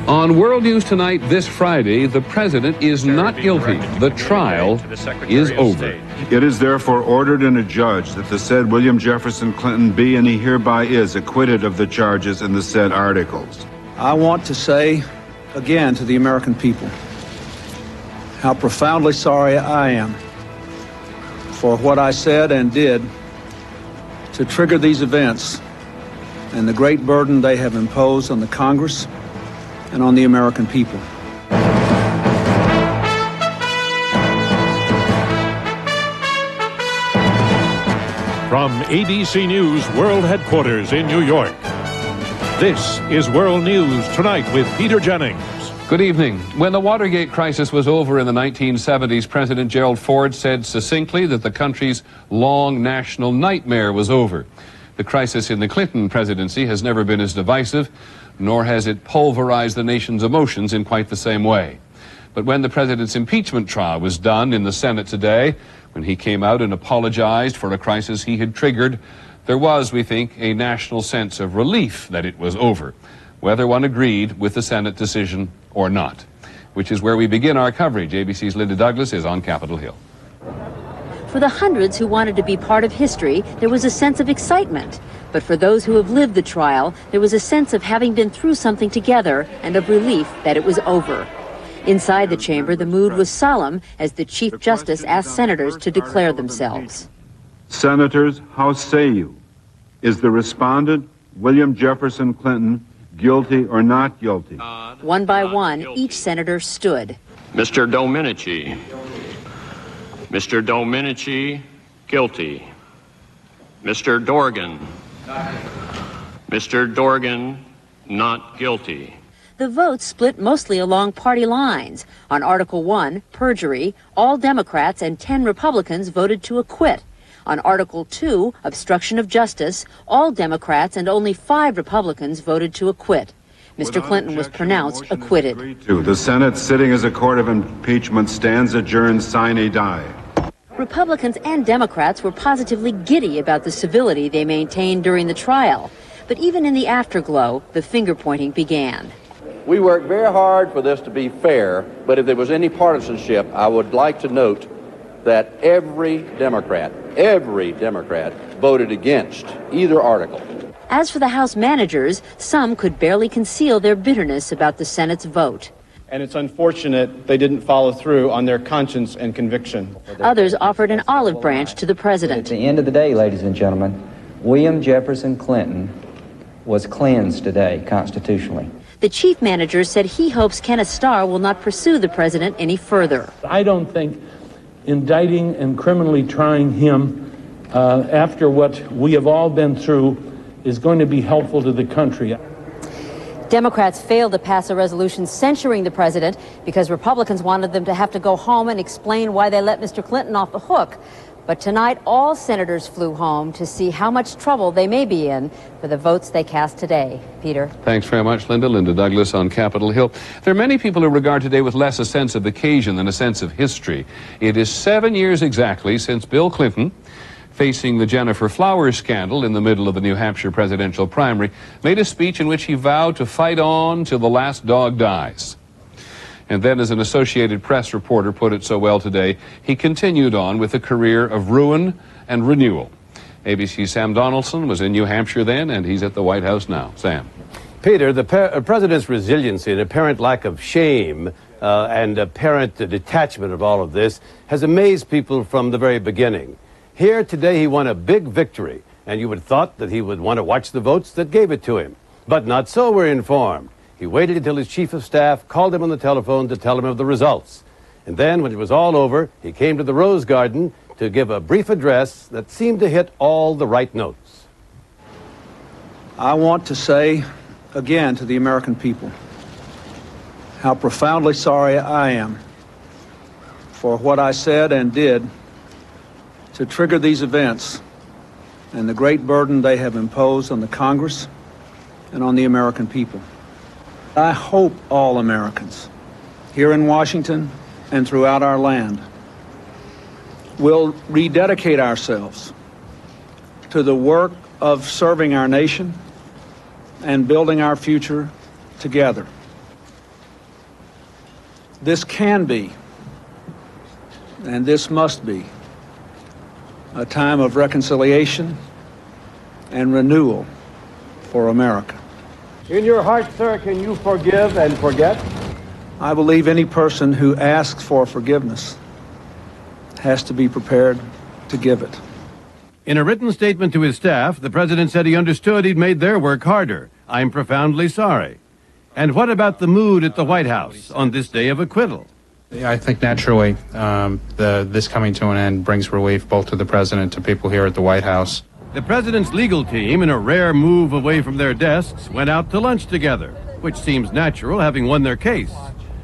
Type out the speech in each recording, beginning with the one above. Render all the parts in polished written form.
On World News Tonight this Friday, the president is not guilty. The trial is over. It is therefore ordered and adjudged that the said William Jefferson Clinton be, and he hereby is, acquitted of the charges in the said articles. I want to say again to the American people how profoundly sorry I am for what I said and did to trigger these events and the great burden they have imposed on the Congress and on the American people. From ABC News World Headquarters in New York, this is World News Tonight with Peter Jennings. Good evening. When the Watergate crisis was over in the 1970s, President Gerald Ford said succinctly that the country's long national nightmare was over. The crisis in the Clinton presidency has never been as divisive, nor has it pulverized the nation's emotions in quite the same way. But when the president's impeachment trial was done in the Senate today, when he came out and apologized for a crisis he had triggered, there was, we think, a national sense of relief that it was over, whether one agreed with the Senate decision or not, which is where we begin our coverage. ABC's Linda Douglas is on Capitol Hill. For the hundreds who wanted to be part of history, there was a sense of excitement. But for those who have lived the trial, there was a sense of having been through something together and of relief that it was over. Inside the chamber, the mood was solemn as the Chief Justice asked senators to declare themselves. Senators, how say you? Is the respondent, William Jefferson Clinton, guilty or not guilty? One by one, each senator stood. Mr. Domenici. Mr. Domenici, guilty. Mr. Dorgan. Mr. Dorgan, not guilty. The votes split mostly along party lines. On Article 1, perjury, all Democrats and 10 Republicans voted to acquit. On Article 2, obstruction of justice, all Democrats and only 5 Republicans voted to acquit. Mr. Clinton was pronounced acquitted. The Senate, sitting as a court of impeachment, stands adjourned sine die. Republicans and Democrats were positively giddy about the civility they maintained during the trial. But even in the afterglow, the finger-pointing began. We worked very hard for this to be fair, but if there was any partisanship, I would like to note that every Democrat voted against either article. As for the House managers, some could barely conceal their bitterness about the Senate's vote. And it's unfortunate they didn't follow through on their conscience and conviction. Others offered an olive branch to the president. At the end of the day, ladies and gentlemen, William Jefferson Clinton was cleansed today constitutionally. The chief manager said he hopes Kenneth Starr will not pursue the president any further. I don't think indicting and criminally trying him after what we have all been through is going to be helpful to the country. Democrats failed to pass a resolution censuring the president because Republicans wanted them to have to go home and explain why they let Mr. Clinton off the hook. But tonight, all senators flew home to see how much trouble they may be in for the votes they cast today. Peter. Thanks very much, Linda. Linda Douglas on Capitol Hill. There are many people who regard today with less a sense of occasion than a sense of history. It is 7 years exactly since Bill Clinton, facing the Jennifer Flowers scandal in the middle of the New Hampshire presidential primary, made a speech in which he vowed to fight on till the last dog dies. And then, as an Associated Press reporter put it so well today, he continued on with a career of ruin and renewal. ABC's Sam Donaldson was in New Hampshire then, and he's at the White House now. Sam. Peter, the president's resiliency and apparent lack of shame and apparent detachment of all of this has amazed people from the very beginning. Here today he won a big victory, and you would have thought that he would want to watch the votes that gave it to him. But not so, we're informed. He waited until his chief of staff called him on the telephone to tell him of the results. And then, when it was all over, he came to the Rose Garden to give a brief address that seemed to hit all the right notes. I want to say again to the American people how profoundly sorry I am for what I said and did to trigger these events and the great burden they have imposed on the Congress and on the American people. I hope all Americans here in Washington and throughout our land will rededicate ourselves to the work of serving our nation and building our future together. This can be, and this must be, a time of reconciliation and renewal for America. In your heart, sir, can you forgive and forget? I believe any person who asks for forgiveness has to be prepared to give it. In a written statement to his staff, the president said he understood he'd made their work harder. I'm profoundly sorry. And what about the mood at the White House on this day of acquittal? I think naturally this coming to an end brings relief both to the president, to people here at the White House. The president's legal team, in a rare move away from their desks, went out to lunch together, which seems natural, having won their case.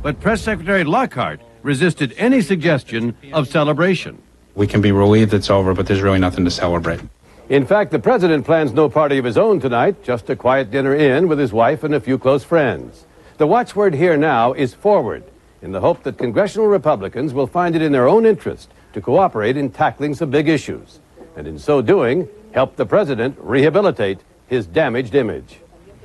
But Press Secretary Lockhart resisted any suggestion of celebration. We can be relieved it's over, but there's really nothing to celebrate. In fact, the president plans no party of his own tonight, just a quiet dinner in with his wife and a few close friends. The watchword here now is forward, in the hope that congressional Republicans will find it in their own interest to cooperate in tackling some big issues, and in so doing, help the president rehabilitate his damaged image.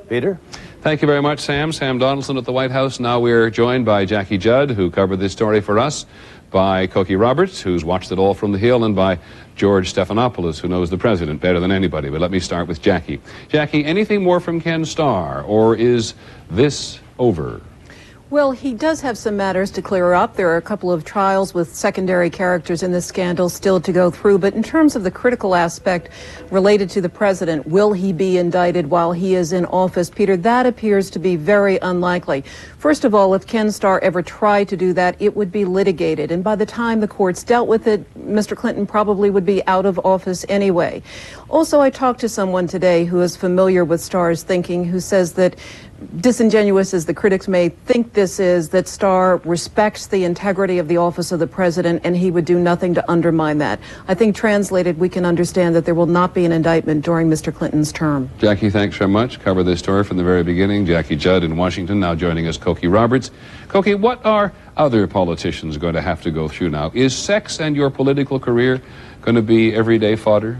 Peter? Thank you very much, Sam. Sam Donaldson at the White House. Now we're joined by Jackie Judd, who covered this story for us, by Cokie Roberts, who's watched it all from the Hill, and by George Stephanopoulos, who knows the president better than anybody. But let me start with Jackie. Jackie, anything more from Ken Starr, or is this over? Well, he does have some matters to clear up. There are a couple of trials with secondary characters in this scandal still to go through. But in terms of the critical aspect related to the president, will he be indicted while he is in office? Peter, that appears to be very unlikely. First of all, if Ken Starr ever tried to do that, it would be litigated. And by the time the courts dealt with it, Mr. Clinton probably would be out of office anyway. Also, I talked to someone today who is familiar with Starr's thinking, who says that, disingenuous as the critics may think this is, that Starr respects the integrity of the office of the president, and he would do nothing to undermine that. I think translated, we can understand that there will not be an indictment during Mr. Clinton's term. Jackie, thanks very much. Covered this story from the very beginning. Jackie Judd in Washington, now joining us, Cokie Roberts. Cokie, what are other politicians going to have to go through now? Is sex and your political career going to be everyday fodder?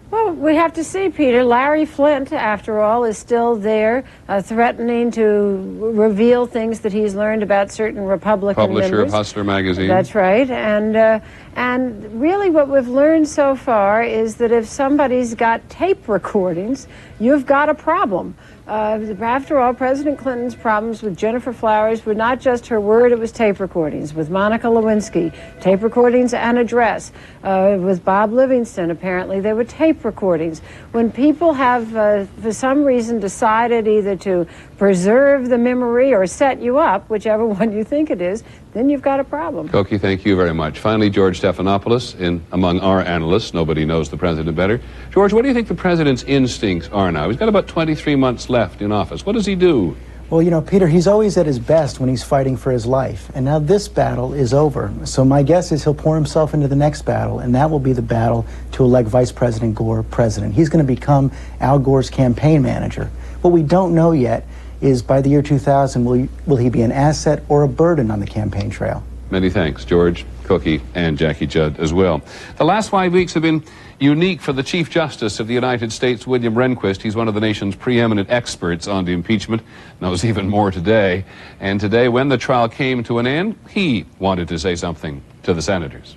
Well, we have to see, Peter. Larry Flynt, after all, is still there, threatening to reveal things that he's learned about certain Republican Publisher members. of Hustler magazine. That's right. And really what we've learned so far is that if somebody's got tape recordings, you've got a problem. After all, President Clinton's problems with Jennifer Flowers were not just her word, it was tape recordings. With Monica Lewinsky, tape recordings and address. With Bob Livingston, apparently, they were tape recordings. When people have, for some reason, decided either to preserve the memory or set you up, whichever one you think it is, then you've got a problem. Cokie, thank you very much. Finally, George Stephanopoulos, among our analysts. Nobody knows the president better. George, what do you think the president's instincts are now? He's got about 23 months left in office. What does he do? Well, you know, Peter, he's always at his best when he's fighting for his life. And now this battle is over. So my guess is he'll pour himself into the next battle, and that will be the battle to elect Vice President Gore president. He's going to become Al Gore's campaign manager. What we don't know yet is, by the year 2000, will he be an asset or a burden on the campaign trail? Many thanks, George, Cokie, and Jackie Judd as well. The last 5 weeks have been unique for the Chief Justice of the United States, William Rehnquist. He's one of the nation's preeminent experts on the impeachment, knows even more today. And today, when the trial came to an end, he wanted to say something to the senators.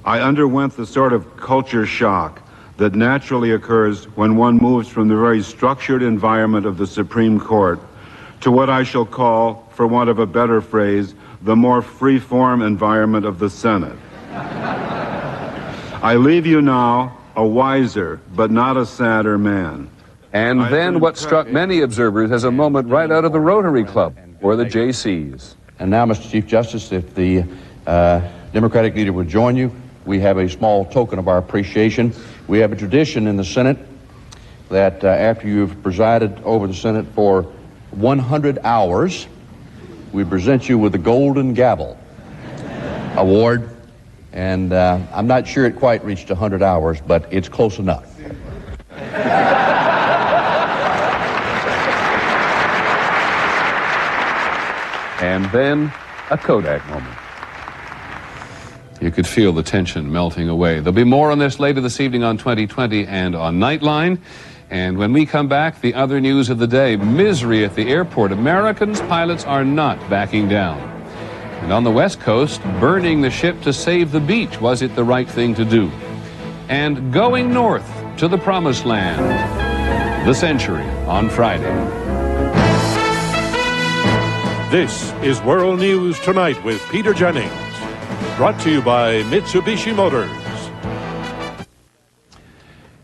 I underwent the sort of culture shock that naturally occurs when one moves from the very structured environment of the Supreme Court to what I shall call, for want of a better phrase, the more free-form environment of the Senate. I leave you now a wiser, but not a sadder man. And then what struck many observers as a moment right out of the Rotary Club, or the JCs. And now, Mr. Chief Justice, if the Democratic leader would join you, we have a small token of our appreciation. We have a tradition in the Senate that after you've presided over the Senate for 100 hours, we present you with the Golden Gavel Award. And I'm not sure it quite reached 100 hours, but it's close enough. And then a Kodak moment. You could feel the tension melting away. There'll be more on this later this evening on 2020 and on Nightline. And when we come back, the other news of the day: misery at the airport. Americans pilots are not backing down. And on the West Coast, burning the ship to save the beach. Was it the right thing to do? And going north to the promised land. The Century on Friday. This is World News Tonight with Peter Jennings. Brought to you by Mitsubishi Motors.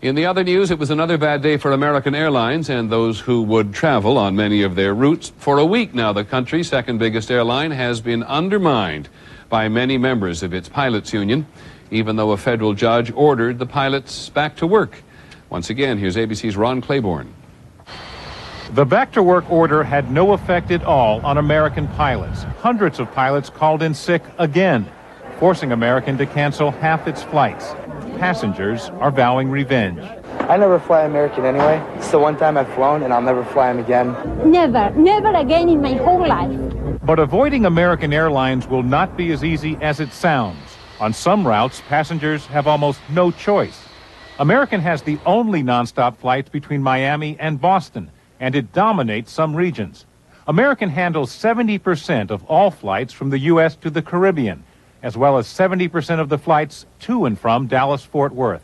In the other news, it was another bad day for American Airlines and those who would travel on many of their routes. For a week now, the country's second biggest airline has been undermined by many members of its pilots union, even though a federal judge ordered the pilots back to work. Once again, here's ABC's Ron Claiborne. The back-to-work order had no effect at all on American pilots. Hundreds of pilots called in sick again, forcing American to cancel half its flights. Passengers are vowing revenge. I never fly American anyway. It's the one time I've flown, and I'll never fly them again. Never again in my whole life. But avoiding American Airlines will not be as easy as it sounds. On some routes, passengers have almost no choice. American has the only nonstop flights between Miami and Boston, and it dominates some regions. American handles 70% of all flights from the U.S. to the Caribbean, as well as 70% of the flights to and from Dallas-Fort Worth.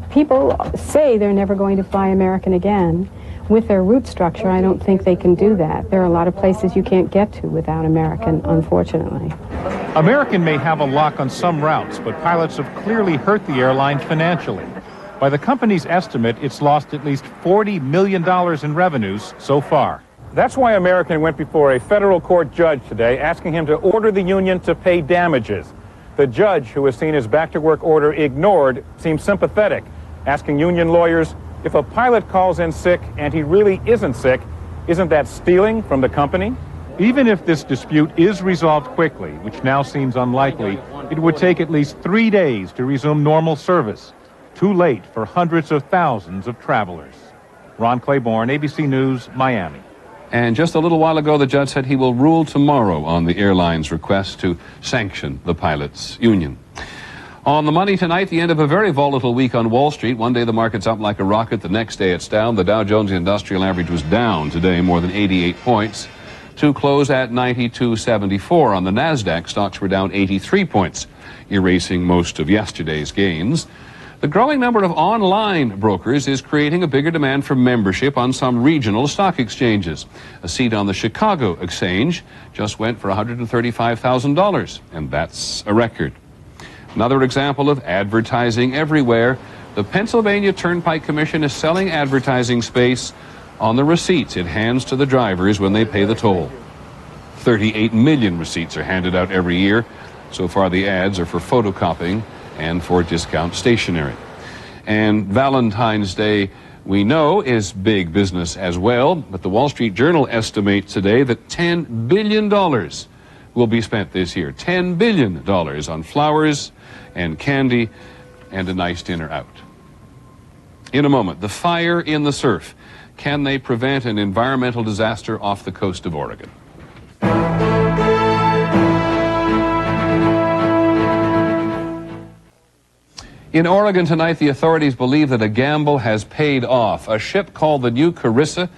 People say they're never going to fly American again. With their route structure, I don't think they can do that. There are a lot of places you can't get to without American, unfortunately. American may have a lock on some routes, but pilots have clearly hurt the airline financially. By the company's estimate, it's lost at least $40 million in revenues so far. That's why American went before a federal court judge today, asking him to order the union to pay damages. The judge, who has seen his back-to-work order ignored, seems sympathetic, asking union lawyers, if a pilot calls in sick and he really isn't sick, isn't that stealing from the company? Even if this dispute is resolved quickly, which now seems unlikely, it would take at least 3 days to resume normal service. Too late for hundreds of thousands of travelers. Ron Claiborne, ABC News, Miami. And just a little while ago, the judge said he will rule tomorrow on the airline's request to sanction the pilots' union. On the money tonight, the end of a very volatile week on Wall Street. One day the market's up like a rocket. The next day it's down. The Dow Jones Industrial Average was down today more than 88 points to close at 92.74. On the NASDAQ, stocks were down 83 points, erasing most of yesterday's gains. The growing number of online brokers is creating a bigger demand for membership on some regional stock exchanges. A seat on the Chicago Exchange just went for $135,000, and that's a record. Another example of advertising everywhere. The Pennsylvania Turnpike Commission is selling advertising space on the receipts it hands to the drivers when they pay the toll. 38 million receipts are handed out every year. So far, the ads are for photocopying and for discount stationery. And Valentine's Day, we know, is big business as well, but the Wall Street Journal estimates today that $10 billion will be spent this year. $10 billion on flowers and candy and a nice dinner out. In a moment, the fire in the surf. Can they prevent an environmental disaster off the coast of Oregon? In Oregon tonight, the authorities believe that a gamble has paid off. A ship called the New Carissa,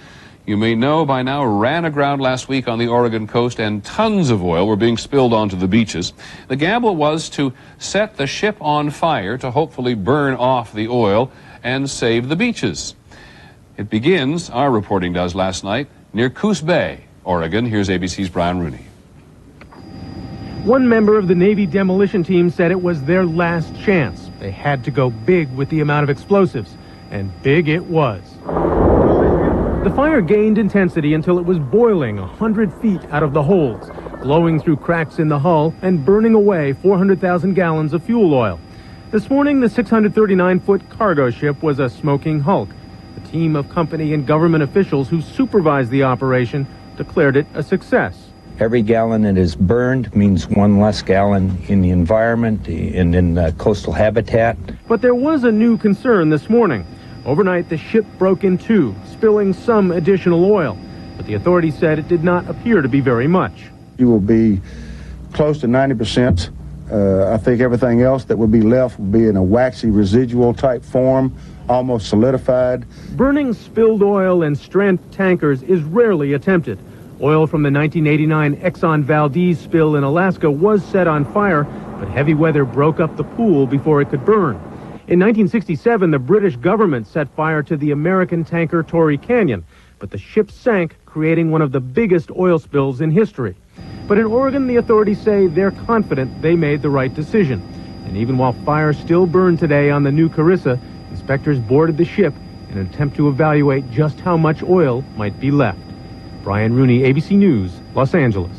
you may know by now, ran aground last week on the Oregon coast, and tons of oil were being spilled onto the beaches. The gamble was to set the ship on fire to hopefully burn off the oil and save the beaches. It begins, our reporting does last night, near Coos Bay, Oregon. Here's ABC's Brian Rooney. One member of the Navy demolition team said it was their last chance. They had to go big with the amount of explosives, and big it was. The fire gained intensity until it was boiling 100 feet out of the holds, glowing through cracks in the hull and burning away 400,000 gallons of fuel oil. This morning, the 639-foot cargo ship was a smoking hulk. The team of company and government officials who supervised the operation declared it a success. Every gallon that is burned means one less gallon in the environment and in coastal habitat. But there was a new concern this morning. Overnight, the ship broke in two, spilling some additional oil. But the authorities said it did not appear to be very much. You will be close to 90%. I think everything else that would be left would be in a waxy residual type form, almost solidified. Burning spilled oil and stranded tankers is rarely attempted. Oil from the 1989 Exxon Valdez spill in Alaska was set on fire, but heavy weather broke up the pool before it could burn. In 1967, the British government set fire to the American tanker Torrey Canyon, but the ship sank, creating one of the biggest oil spills in history. But in Oregon, the authorities say they're confident they made the right decision. And even while fires still burn today on the new Carissa, inspectors boarded the ship in an attempt to evaluate just how much oil might be left. Brian Rooney, ABC News, Los Angeles.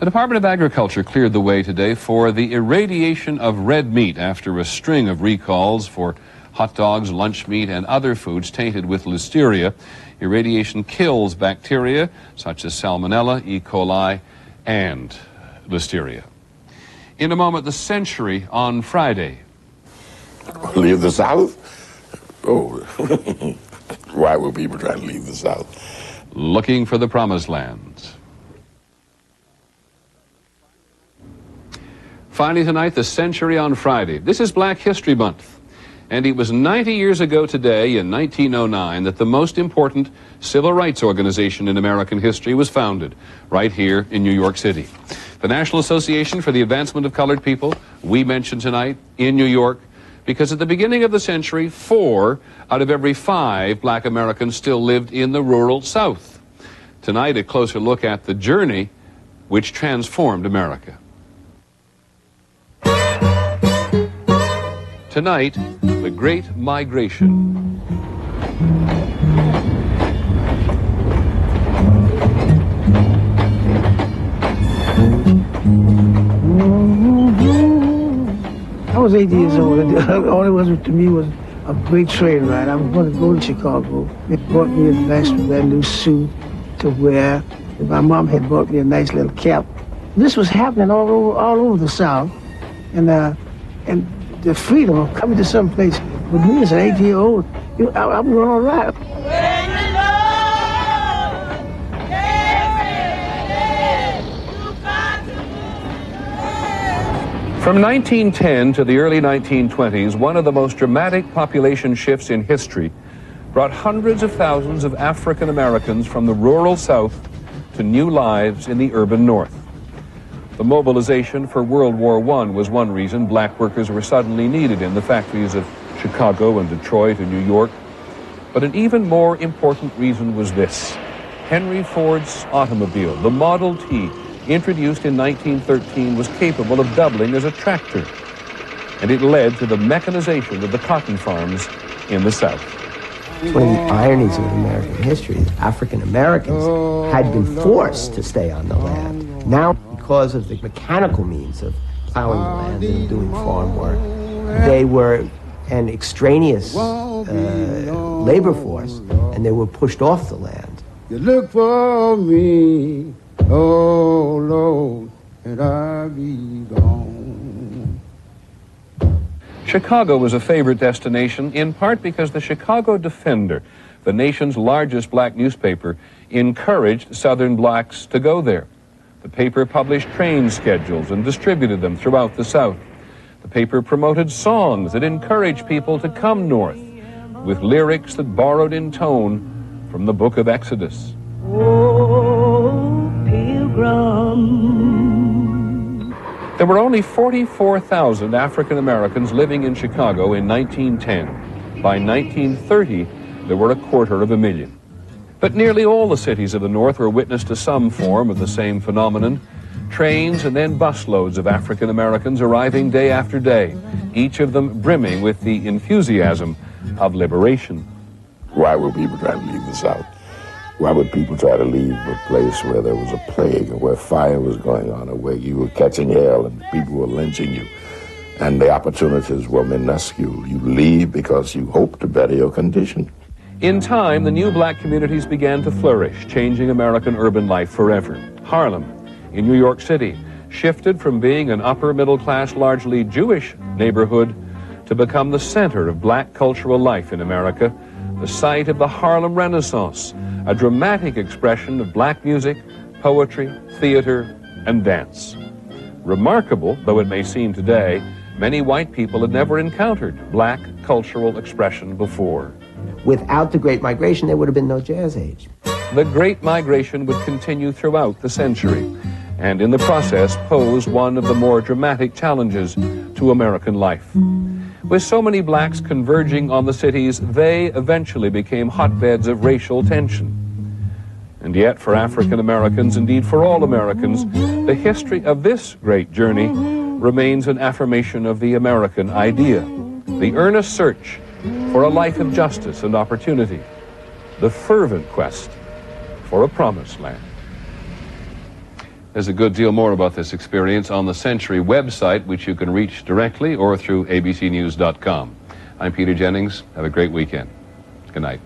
The Department of Agriculture cleared the way today for the irradiation of red meat after a string of recalls for hot dogs, lunch meat, and other foods tainted with listeria. Irradiation kills bacteria such as Salmonella, E. coli, and listeria. In a moment, the century on Friday. Leave the South? Oh, why would people try to leave the South? Looking for the promised land. Finally tonight, the century on Friday. This is Black History Month. And it was 90 years ago today, in 1909, that the most important civil rights organization in American history was founded, right here in New York City. The National Association for the Advancement of Colored People, we mentioned tonight, in New York, because at the beginning of the century, 4 out of every 5 black Americans still lived in the rural South. Tonight, a closer look at the journey which transformed America. Tonight, the Great Migration. I was 8 years old. All it was to me was a great train ride. I was going to go to Chicago. They bought me a nice brand new suit to wear. My mom had bought me a nice little cap. This was happening all over the South, and the freedom of coming to some place with me as an 8-year-old, I'm going all right. From 1910 to the early 1920s, one of the most dramatic population shifts in history brought hundreds of thousands of African Americans from the rural South to new lives in the urban North. The mobilization for World War I was one reason black workers were suddenly needed in the factories of Chicago and Detroit and New York. But an even more important reason was this. Henry Ford's automobile, the Model T, introduced in 1913, was capable of doubling as a tractor. And it led to the mechanization of the cotton farms in the South. One of the ironies of American history is African Americans had been forced to stay on the land. Now, because of the mechanical means of plowing the land and doing farm work, they were an extraneous labor force, and they were pushed off the land. You look for me, oh Lord, and I'll be gone. Chicago was a favorite destination in part because the Chicago Defender, the nation's largest black newspaper, encouraged Southern blacks to go there. The paper published train schedules and distributed them throughout the South. The paper promoted songs that encouraged people to come north, with lyrics that borrowed in tone from the book of Exodus. Oh, pilgrim. There were only 44,000 African Americans living in Chicago in 1910. By 1930, there were 250,000. But nearly all the cities of the North were witness to some form of the same phenomenon. Trains and then busloads of African Americans arriving day after day, each of them brimming with the enthusiasm of liberation. Why would people try to leave the South? Why would people try to leave a place where there was a plague, or where fire was going on, or where you were catching hell and people were lynching you, and the opportunities were minuscule? You leave because you hope to better your condition. In time, the new black communities began to flourish, changing American urban life forever. Harlem, in New York City, shifted from being an upper-middle-class, largely Jewish neighborhood to become the center of black cultural life in America, the site of the Harlem Renaissance, a dramatic expression of black music, poetry, theater, and dance. Remarkable, though it may seem today, many white people had never encountered black cultural expression before. Without the Great Migration, there would have been no Jazz Age. the Great Migration would continue throughout the century, and in the process pose one of the more dramatic challenges to American life. With so many blacks converging on the cities, they eventually became hotbeds of racial tension. And yet, for African Americans, indeed for all Americans, the history of this great journey remains an affirmation of the American idea, the earnest search for a life of justice and opportunity, the fervent quest for a promised land. There's a good deal more about this experience on the Century website, which you can reach directly or through abcnews.com. I'm Peter Jennings. Have a great weekend. Good night.